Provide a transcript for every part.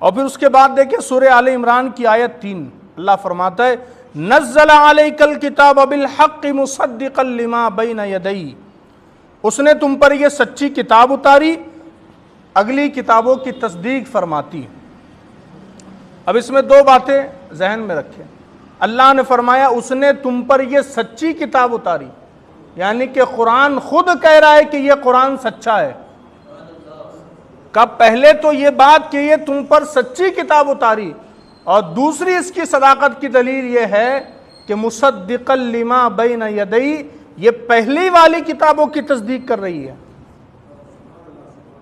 اور پھر اس کے بعد دیکھیں سورہ آل عمران کی آیت 3، اللہ فرماتا ہے نزل علیک الکتاب بالحق مصدقا لما بین یدیہ، اس نے تم پر یہ سچی کتاب اتاری، اگلی کتابوں کی تصدیق فرماتی۔ اب اس میں دو باتیں ذہن میں رکھیں۔ اللہ نے فرمایا اس نے تم پر یہ سچی کتاب اتاری، یعنی کہ قرآن خود کہہ رہا ہے کہ یہ قرآن سچا ہے۔ کب؟ پہلے تو یہ بات کہ یہ تم پر سچی کتاب اتاری، اور دوسری اس کی صداقت کی دلیل یہ ہے کہ مصدقا لما بین یدیہ، یہ پہلی والی کتابوں کی تصدیق کر رہی ہے،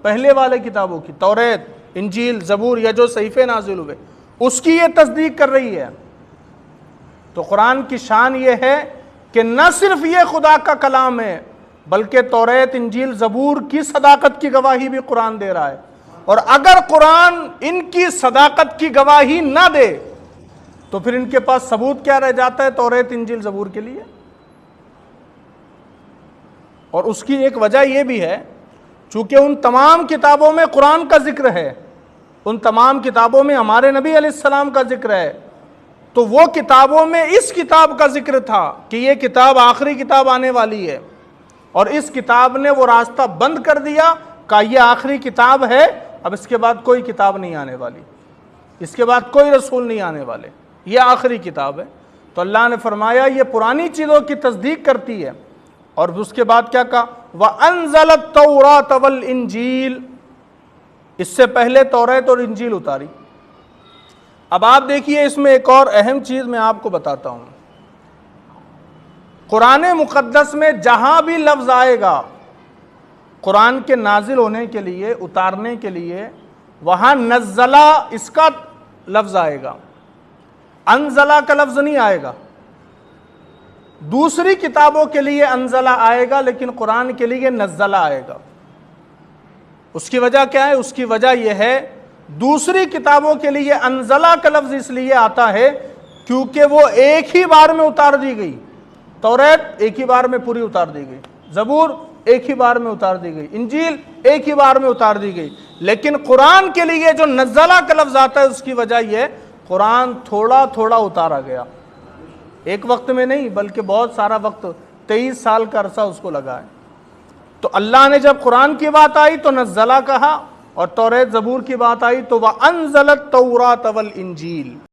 پہلے والے کتابوں کی، توریت، انجیل، زبور، یا جو صحیفے نازل ہوئے اس کی یہ تصدیق کر رہی ہے۔ تو قرآن کی شان یہ ہے کہ نہ صرف یہ خدا کا کلام ہے بلکہ توریت، انجیل، زبور کی صداقت کی گواہی بھی قرآن دے رہا ہے۔ اور اگر قرآن ان کی صداقت کی گواہی نہ دے تو پھر ان کے پاس ثبوت کیا رہ جاتا ہے توریت، انجیل، زبور کے لیے؟ اور اس کی ایک وجہ یہ بھی ہے چونکہ ان تمام کتابوں میں قرآن کا ذکر ہے، ان تمام کتابوں میں ہمارے نبی علیہ السلام کا ذکر ہے، تو وہ کتابوں میں اس کتاب کا ذکر تھا کہ یہ کتاب آخری کتاب آنے والی ہے، اور اس کتاب نے وہ راستہ بند کر دیا کہ یہ آخری کتاب ہے، اب اس کے بعد کوئی کتاب نہیں آنے والی، اس کے بعد کوئی رسول نہیں آنے والے، یہ آخری کتاب ہے۔ تو اللہ نے فرمایا یہ پرانی چیزوں کی تصدیق کرتی ہے، اور اس کے بعد کیا کہا وَأَنزَلَ التَّوْرَاةَ وَالْإِنجِيلَ، اس سے پہلے توریت اور انجیل اتاری۔ اب آپ دیکھیے اس میں ایک اور اہم چیز میں آپ کو بتاتا ہوں، قرآن مقدس میں جہاں بھی لفظ آئے گا قرآن کے نازل ہونے کے لیے، اتارنے کے لیے، وہاں نزلہ اس کا لفظ آئے گا، انزلہ کا لفظ نہیں آئے گا۔ دوسری کتابوں کے لیے انزلہ آئے گا لیکن قرآن کے لیے نزلہ آئے گا۔ اس کی وجہ کیا ہے؟ اس کی وجہ یہ ہے دوسری کتابوں کے لیے انزلہ کا لفظ اس لیے آتا ہے کیونکہ وہ ایک ہی بار میں اتار دی گئی، توریت ایک ہی بار میں پوری اتار دی گئی، زبور ایک ہی بار میں اتار دی گئی، انجیل ایک ہی بار میں اتار دی گئی۔ لیکن قرآن کے لیے جو نزلہ کا لفظ آتا ہے اس کی وجہ یہ قرآن تھوڑا تھوڑا اتارا گیا، ایک وقت میں نہیں بلکہ بہت سارا وقت، 23 سال کا عرصہ اس کو لگا ہے۔ تو اللہ نے جب قرآن کی بات آئی تو نزلہ کہا، اور توریت، زبور کی بات آئی تو وَأَنزَلَ التَّوْرَاةَ وَالْإِنجِيلَ۔